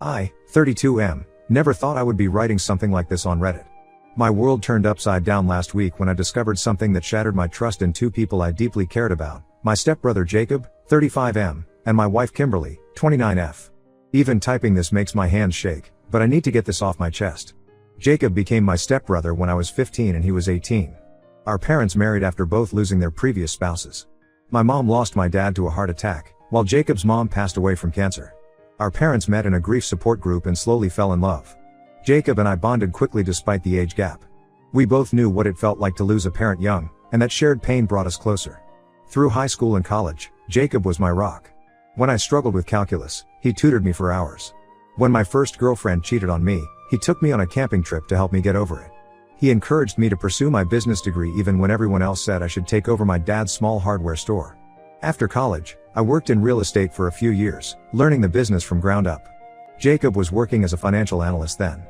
I, 32M, never thought I would be writing something like this on Reddit. My world turned upside down last week when I discovered something that shattered my trust in two people I deeply cared about, my stepbrother Jacob, 35M, and my wife Kimberly, 29F. Even typing this makes my hands shake, but I need to get this off my chest. Jacob became my stepbrother when I was 15 and he was 18. Our parents married after both losing their previous spouses. My mom lost my dad to a heart attack, while Jacob's mom passed away from cancer. Our parents met in a grief support group and slowly fell in love. Jacob and I bonded quickly despite the age gap. We both knew what it felt like to lose a parent young, and that shared pain brought us closer. Through high school and college, Jacob was my rock. When I struggled with calculus, he tutored me for hours. When my first girlfriend cheated on me, he took me on a camping trip to help me get over it. He encouraged me to pursue my business degree even when everyone else said I should take over my dad's small hardware store. After college, I worked in real estate for a few years, learning the business from ground up. Jacob was working as a financial analyst then.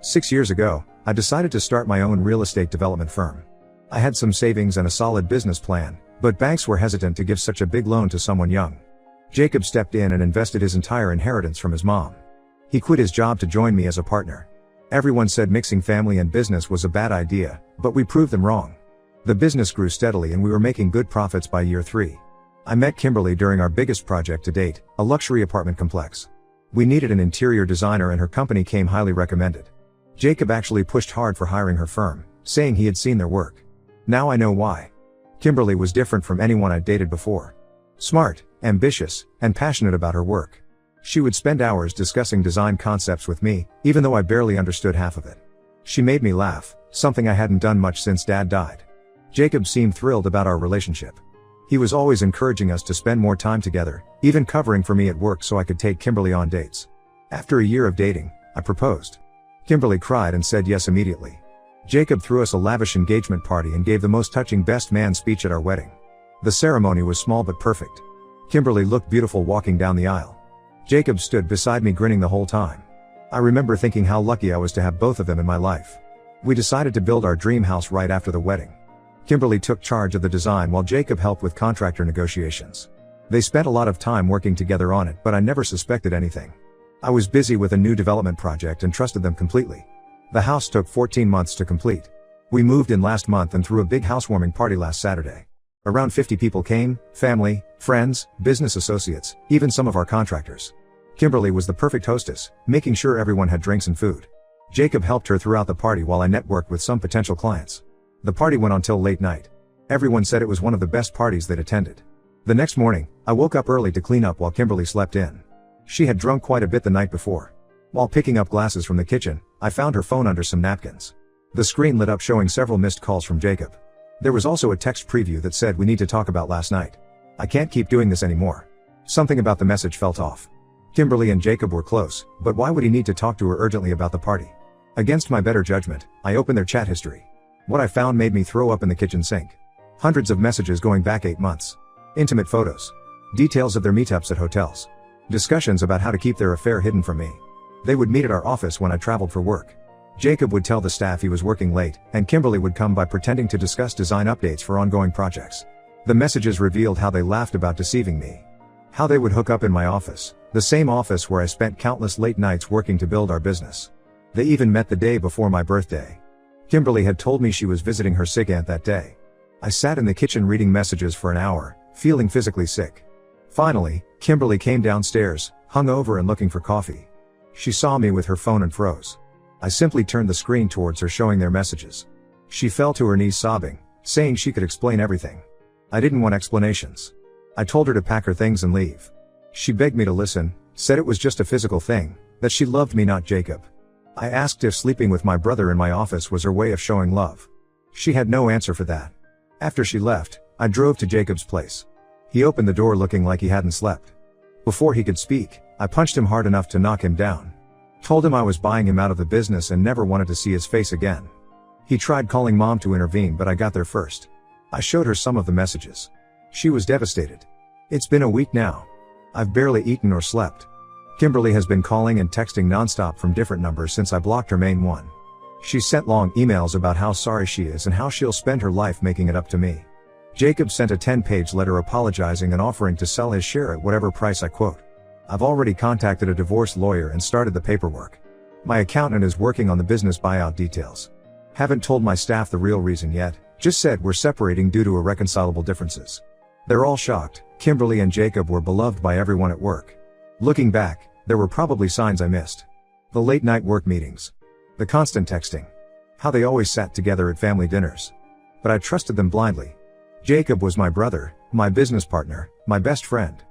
6 years ago, I decided to start my own real estate development firm. I had some savings and a solid business plan, but banks were hesitant to give such a big loan to someone young. Jacob stepped in and invested his entire inheritance from his mom. He quit his job to join me as a partner. Everyone said mixing family and business was a bad idea, but we proved them wrong. The business grew steadily and we were making good profits by year 3. I met Kimberly during our biggest project to date, a luxury apartment complex. We needed an interior designer and her company came highly recommended. Jacob actually pushed hard for hiring her firm, saying he had seen their work. Now I know why. Kimberly was different from anyone I'd dated before. Smart, ambitious, and passionate about her work. She would spend hours discussing design concepts with me, even though I barely understood half of it. She made me laugh, something I hadn't done much since Dad died. Jacob seemed thrilled about our relationship. He was always encouraging us to spend more time together, even covering for me at work so I could take Kimberly on dates. After a year of dating, I proposed. Kimberly cried and said yes immediately. Jacob threw us a lavish engagement party and gave the most touching best man speech at our wedding. The ceremony was small but perfect. Kimberly looked beautiful walking down the aisle. Jacob stood beside me grinning the whole time. I remember thinking how lucky I was to have both of them in my life. We decided to build our dream house right after the wedding. Kimberly took charge of the design while Jacob helped with contractor negotiations. They spent a lot of time working together on it, but I never suspected anything. I was busy with a new development project and trusted them completely. The house took 14 months to complete. We moved in last month and threw a big housewarming party last Saturday. Around 50 people came, family, friends, business associates, even some of our contractors. Kimberly was the perfect hostess, making sure everyone had drinks and food. Jacob helped her throughout the party while I networked with some potential clients. The party went on till late night. Everyone said it was one of the best parties they'd attended. The next morning, I woke up early to clean up while Kimberly slept in. She had drunk quite a bit the night before. While picking up glasses from the kitchen, I found her phone under some napkins. The screen lit up showing several missed calls from Jacob. There was also a text preview that said we need to talk about last night. I can't keep doing this anymore. Something about the message felt off. Kimberly and Jacob were close, but why would he need to talk to her urgently about the party? Against my better judgment, I opened their chat history. What I found made me throw up in the kitchen sink. Hundreds of messages going back 8 months. Intimate photos. Details of their meetups at hotels. Discussions about how to keep their affair hidden from me. They would meet at our office when I traveled for work. Jacob would tell the staff he was working late, and Kimberly would come by pretending to discuss design updates for ongoing projects. The messages revealed how they laughed about deceiving me. How they would hook up in my office, the same office where I spent countless late nights working to build our business. They even met the day before my birthday. Kimberly had told me she was visiting her sick aunt that day. I sat in the kitchen reading messages for an hour, feeling physically sick. Finally, Kimberly came downstairs, hungover and looking for coffee. She saw me with her phone and froze. I simply turned the screen towards her showing their messages. She fell to her knees sobbing, saying she could explain everything. I didn't want explanations. I told her to pack her things and leave. She begged me to listen, said it was just a physical thing, that she loved me not Jacob. I asked if sleeping with my brother in my office was her way of showing love. She had no answer for that. After she left, I drove to Jacob's place. He opened the door looking like he hadn't slept. Before he could speak, I punched him hard enough to knock him down. Told him I was buying him out of the business and never wanted to see his face again. He tried calling Mom to intervene, but I got there first. I showed her some of the messages. She was devastated. It's been a week now. I've barely eaten or slept. Kimberly has been calling and texting nonstop from different numbers since I blocked her main one. She sent long emails about how sorry she is and how she'll spend her life making it up to me. Jacob sent a 10-page letter apologizing and offering to sell his share at whatever price I quote. I've already contacted a divorce lawyer and started the paperwork. My accountant is working on the business buyout details. Haven't told my staff the real reason yet, just said we're separating due to irreconcilable differences. They're all shocked. Kimberly and Jacob were beloved by everyone at work. Looking back, there were probably signs I missed. The late night work meetings. The constant texting. How they always sat together at family dinners. But I trusted them blindly. Jacob was my brother, my business partner, my best friend.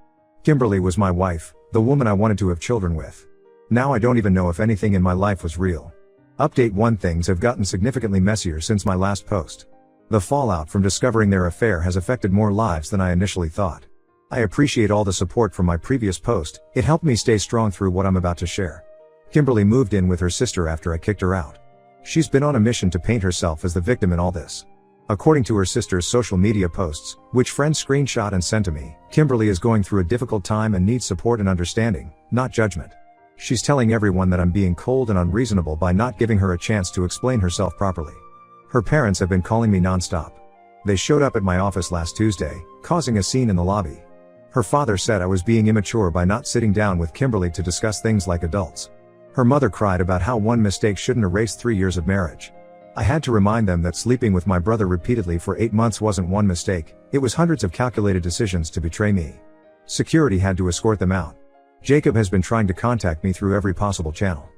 Kimberly was my wife, the woman I wanted to have children with. Now I don't even know if anything in my life was real. Update 1: Things have gotten significantly messier since my last post. The fallout from discovering their affair has affected more lives than I initially thought. I appreciate all the support from my previous post, it helped me stay strong through what I'm about to share. Kimberly moved in with her sister after I kicked her out. She's been on a mission to paint herself as the victim in all this. According to her sister's social media posts, which friends screenshot and sent to me, Kimberly is going through a difficult time and needs support and understanding, not judgment. She's telling everyone that I'm being cold and unreasonable by not giving her a chance to explain herself properly. Her parents have been calling me nonstop. They showed up at my office last Tuesday, causing a scene in the lobby. Her father said I was being immature by not sitting down with Kimberly to discuss things like adults. Her mother cried about how one mistake shouldn't erase 3 years of marriage. I had to remind them that sleeping with my brother repeatedly for 8 months wasn't one mistake, it was hundreds of calculated decisions to betray me. Security had to escort them out. Jacob has been trying to contact me through every possible channel.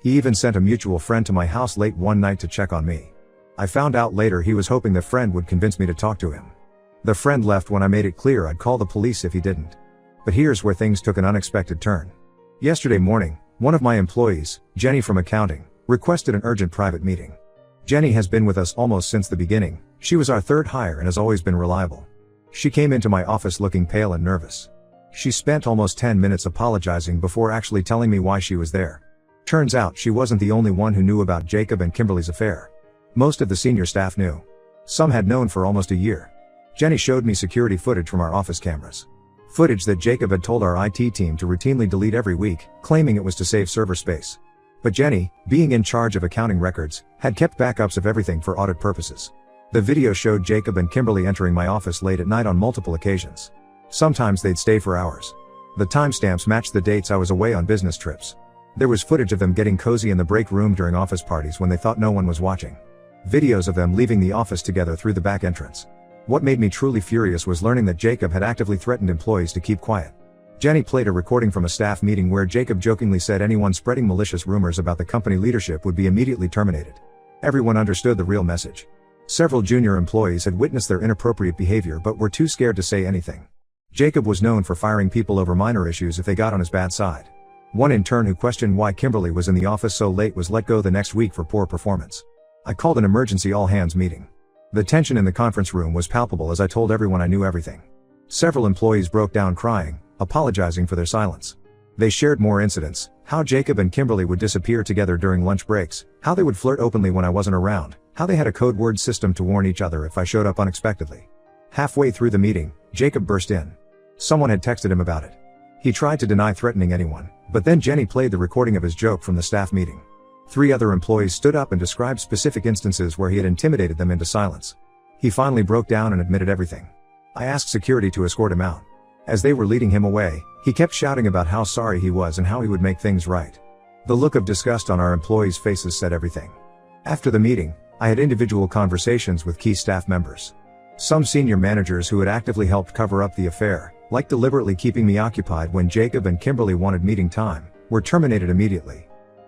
He even sent a mutual friend to my house late one night to check on me. I found out later he was hoping the friend would convince me to talk to him. The friend left when I made it clear I'd call the police if he didn't. But here's where things took an unexpected turn. Yesterday morning, one of my employees, Jenny from accounting, requested an urgent private meeting. Jenny has been with us almost since the beginning. She was our third hire and has always been reliable. She came into my office looking pale and nervous. She spent almost 10 minutes apologizing before actually telling me why she was there. Turns out she wasn't the only one who knew about Jacob and Kimberly's affair. Most of the senior staff knew. Some had known for almost a year. Jenny showed me security footage from our office cameras. Footage that Jacob had told our IT team to routinely delete every week, claiming it was to save server space. But Jenny, being in charge of accounting records, had kept backups of everything for audit purposes. The video showed Jacob and Kimberly entering my office late at night on multiple occasions. Sometimes they'd stay for hours. The timestamps matched the dates I was away on business trips. There was footage of them getting cozy in the break room during office parties when they thought no one was watching. Videos of them leaving the office together through the back entrance. What made me truly furious was learning that Jacob had actively threatened employees to keep quiet. Jenny played a recording from a staff meeting where Jacob jokingly said anyone spreading malicious rumors about the company leadership would be immediately terminated. Everyone understood the real message. Several junior employees had witnessed their inappropriate behavior but were too scared to say anything. Jacob was known for firing people over minor issues if they got on his bad side. One intern who questioned why Kimberly was in the office so late was let go the next week for poor performance. I called an emergency all-hands meeting. The tension in the conference room was palpable as I told everyone I knew everything. Several employees broke down crying, apologizing for their silence. They shared more incidents, how Jacob and Kimberly would disappear together during lunch breaks, how they would flirt openly when I wasn't around, how they had a code word system to warn each other if I showed up unexpectedly. Halfway through the meeting, Jacob burst in. Someone had texted him about it. He tried to deny threatening anyone, but then Jenny played the recording of his joke from the staff meeting. 3 other employees stood up and described specific instances where he had intimidated them into silence. He finally broke down and admitted everything. I asked security to escort him out. As they were leading him away, he kept shouting about how sorry he was and how he would make things right. The look of disgust on our employees' faces said everything. After the meeting, I had individual conversations with key staff members. Some senior managers who had actively helped cover up the affair, like deliberately keeping me occupied when Jacob and Kimberly wanted meeting time, were terminated immediately.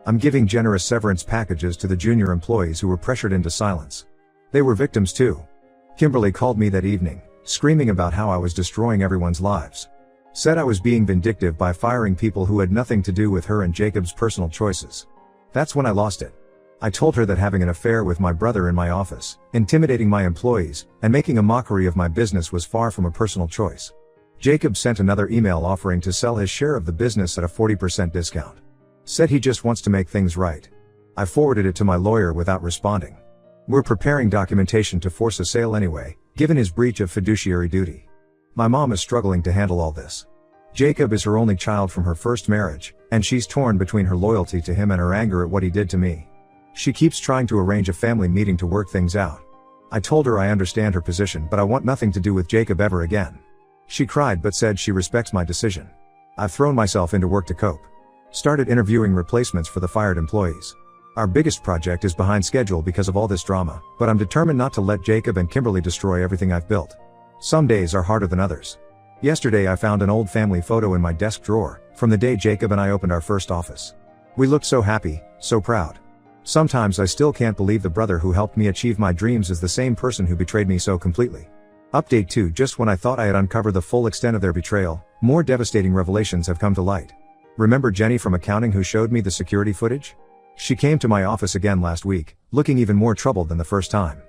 I'm giving generous severance packages to the junior employees who were pressured into silence. They were victims too. Kimberly called me that evening, screaming about how I was destroying everyone's lives. Said I was being vindictive by firing people who had nothing to do with her and Jacob's personal choices. That's when I lost it. I told her that having an affair with my brother in my office, intimidating my employees, and making a mockery of my business was far from a personal choice. Jacob sent another email offering to sell his share of the business at a 40% discount. Said he just wants to make things right. I forwarded it to my lawyer without responding. We're preparing documentation to force a sale anyway, given his breach of fiduciary duty. My mom is struggling to handle all this. Jacob is her only child from her first marriage, and she's torn between her loyalty to him and her anger at what he did to me. She keeps trying to arrange a family meeting to work things out. I told her I understand her position but I want nothing to do with Jacob ever again. She cried but said she respects my decision. I've thrown myself into work to cope. Started interviewing replacements for the fired employees. Our biggest project is behind schedule because of all this drama, but I'm determined not to let Jacob and Kimberly destroy everything I've built. Some days are harder than others. Yesterday I found an old family photo in my desk drawer, from the day Jacob and I opened our first office. We looked so happy, so proud. Sometimes I still can't believe the brother who helped me achieve my dreams is the same person who betrayed me so completely. Update 2. Just when I thought I had uncovered the full extent of their betrayal, more devastating revelations have come to light. Remember Jenny from accounting who showed me the security footage? She came to my office again last week, looking even more troubled than the first time.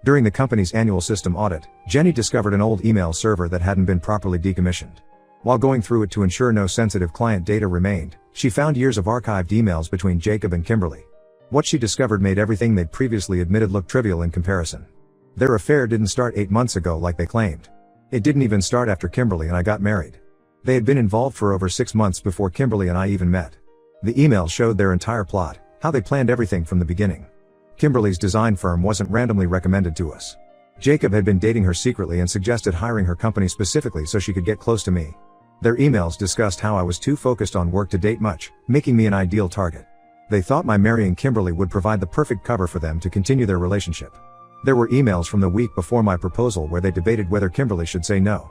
During the company's annual system audit, Jenny discovered an old email server that hadn't been properly decommissioned. While going through it to ensure no sensitive client data remained, she found years of archived emails between Jacob and Kimberly. What she discovered made everything they'd previously admitted look trivial in comparison. Their affair didn't start 8 months ago like they claimed. It didn't even start after Kimberly and I got married. They had been involved for over 6 months before Kimberly and I even met. The email showed their entire plot, how they planned everything from the beginning. Kimberly's design firm wasn't randomly recommended to us. Jacob had been dating her secretly and suggested hiring her company specifically so she could get close to me. Their emails discussed how I was too focused on work to date much, making me an ideal target. They thought my marrying Kimberly would provide the perfect cover for them to continue their relationship. There were emails from the week before my proposal where they debated whether Kimberly should say no.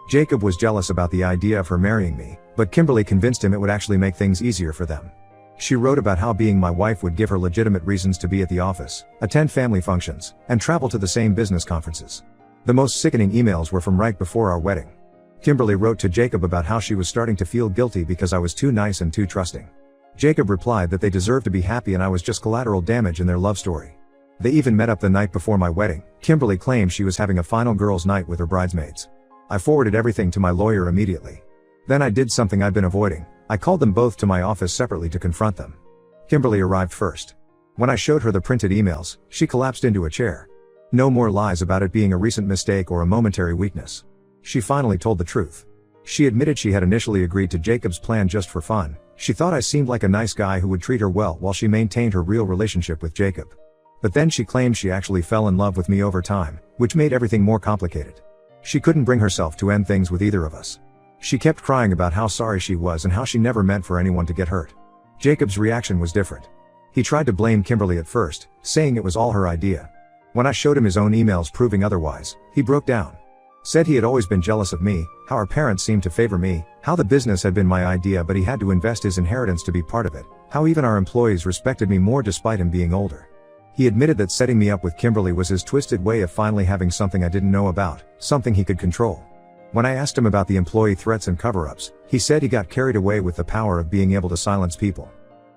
Jacob was jealous about the idea of her marrying me, but Kimberly convinced him it would actually make things easier for them. She wrote about how being my wife would give her legitimate reasons to be at the office, attend family functions, and travel to the same business conferences. The most sickening emails were from right before our wedding. Kimberly wrote to Jacob about how she was starting to feel guilty because I was too nice and too trusting. Jacob replied that they deserved to be happy and I was just collateral damage in their love story. They even met up the night before my wedding. Kimberly claimed she was having a final girls' night with her bridesmaids. I forwarded everything to my lawyer immediately. Then I did something I'd been avoiding. I called them both to my office separately to confront them. Kimberly arrived first. When I showed her the printed emails, she collapsed into a chair. No more lies about it being a recent mistake or a momentary weakness. She finally told the truth. She admitted she had initially agreed to Jacob's plan just for fun. She thought I seemed like a nice guy who would treat her well while she maintained her real relationship with Jacob. But then she claimed she actually fell in love with me over time, which made everything more complicated. She couldn't bring herself to end things with either of us. She kept crying about how sorry she was and how she never meant for anyone to get hurt. Jacob's reaction was different. He tried to blame Kimberly at first, saying it was all her idea. When I showed him his own emails proving otherwise, he broke down. Said he had always been jealous of me, how our parents seemed to favor me, how the business had been my idea but he had to invest his inheritance to be part of it, how even our employees respected me more despite him being older. He admitted that setting me up with Kimberly was his twisted way of finally having something I didn't know about, something he could control. When I asked him about the employee threats and cover-ups, he said he got carried away with the power of being able to silence people.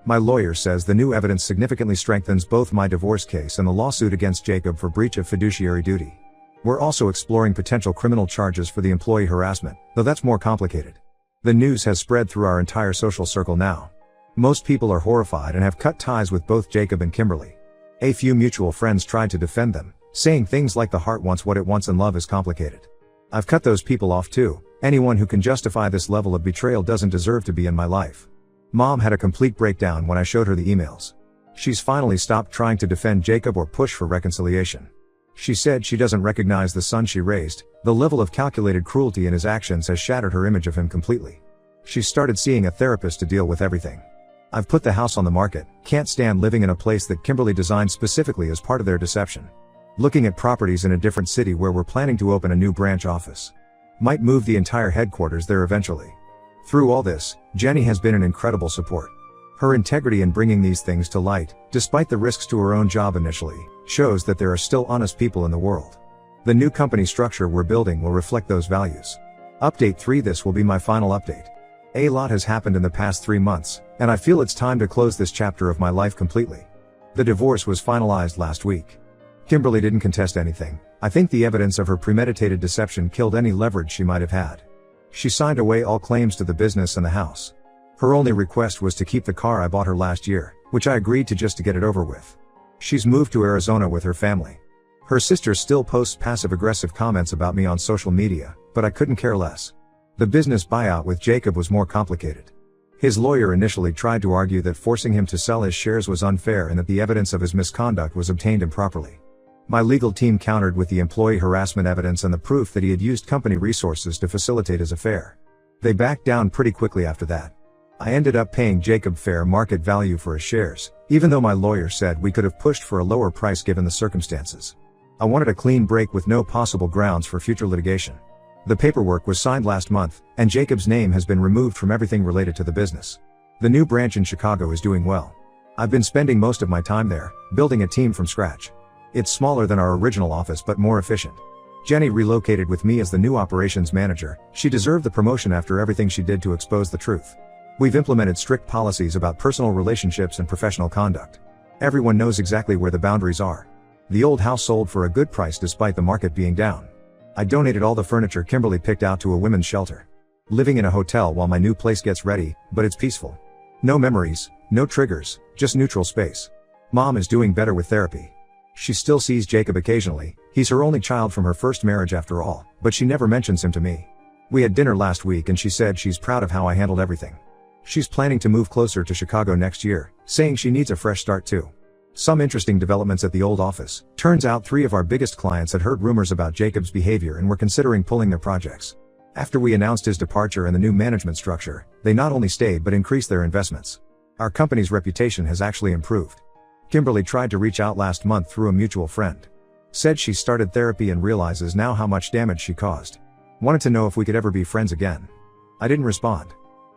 My lawyer says the new evidence significantly strengthens both my divorce case and the lawsuit against Jacob for breach of fiduciary duty. We're also exploring potential criminal charges for the employee harassment, though that's more complicated. The news has spread through our entire social circle now. Most people are horrified and have cut ties with both Jacob and Kimberly. A few mutual friends tried to defend them, saying things like the heart wants what it wants and love is complicated. I've cut those people off too. Anyone who can justify this level of betrayal doesn't deserve to be in my life. Mom had a complete breakdown when I showed her the emails. She's finally stopped trying to defend Jacob or push for reconciliation. She said she doesn't recognize the son she raised. The level of calculated cruelty in his actions has shattered her image of him completely. She's started seeing a therapist to deal with everything. I've put the house on the market, can't stand living in a place that Kimberly designed specifically as part of their deception. Looking at properties in a different city where we're planning to open a new branch office. Might move the entire headquarters there eventually. Through all this, Jenny has been an incredible support. Her integrity in bringing these things to light, despite the risks to her own job initially, shows that there are still honest people in the world. The new company structure we're building will reflect those values. Update 3. This will be my final update. A lot has happened in the past 3 months, and I feel it's time to close this chapter of my life completely. The divorce was finalized last week. Kimberly didn't contest anything. I think the evidence of her premeditated deception killed any leverage she might have had. She signed away all claims to the business and the house. Her only request was to keep the car I bought her last year, which I agreed to just to get it over with. She's moved to Arizona with her family. Her sister still posts passive-aggressive comments about me on social media, but I couldn't care less. The business buyout with Jacob was more complicated. His lawyer initially tried to argue that forcing him to sell his shares was unfair and that the evidence of his misconduct was obtained improperly. My legal team countered with the employee harassment evidence and the proof that he had used company resources to facilitate his affair. They backed down pretty quickly after that. I ended up paying Jacob fair market value for his shares, even though my lawyer said we could have pushed for a lower price given the circumstances. I wanted a clean break with no possible grounds for future litigation. The paperwork was signed last month, and Jacob's name has been removed from everything related to the business. The new branch in Chicago is doing well. I've been spending most of my time there, building a team from scratch. It's smaller than our original office but more efficient. Jenny relocated with me as the new operations manager. She deserved the promotion after everything she did to expose the truth. We've implemented strict policies about personal relationships and professional conduct. Everyone knows exactly where the boundaries are. The old house sold for a good price despite the market being down. I donated all the furniture Kimberly picked out to a women's shelter. Living in a hotel while my new place gets ready, but it's peaceful. No memories, no triggers, just neutral space. Mom is doing better with therapy. She still sees Jacob occasionally. He's her only child from her first marriage after all, but she never mentions him to me. We had dinner last week and she said she's proud of how I handled everything. She's planning to move closer to Chicago next year, saying she needs a fresh start too. Some interesting developments at the old office. Turns out 3 of our biggest clients had heard rumors about Jacob's behavior and were considering pulling their projects. After we announced his departure and the new management structure, they not only stayed but increased their investments. Our company's reputation has actually improved. Kimberly tried to reach out last month through a mutual friend. Said she started therapy and realizes now how much damage she caused. Wanted to know if we could ever be friends again. I didn't respond.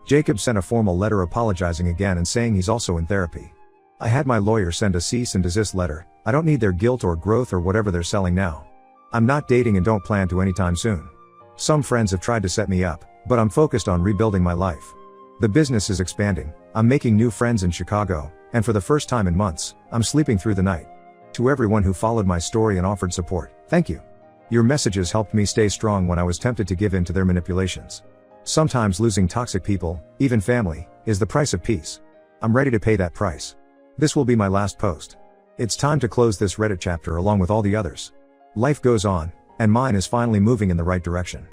Jacob sent a formal letter apologizing again and saying he's also in therapy. I had my lawyer send a cease and desist letter. I don't need their guilt or growth or whatever they're selling now. I'm not dating and don't plan to anytime soon. Some friends have tried to set me up, but I'm focused on rebuilding my life. The business is expanding. I'm making new friends in Chicago, and for the first time in months, I'm sleeping through the night. To everyone who followed my story and offered support, thank you. Your messages helped me stay strong when I was tempted to give in to their manipulations. Sometimes losing toxic people, even family, is the price of peace. I'm ready to pay that price. This will be my last post. It's time to close this Reddit chapter along with all the others. Life goes on, and mine is finally moving in the right direction.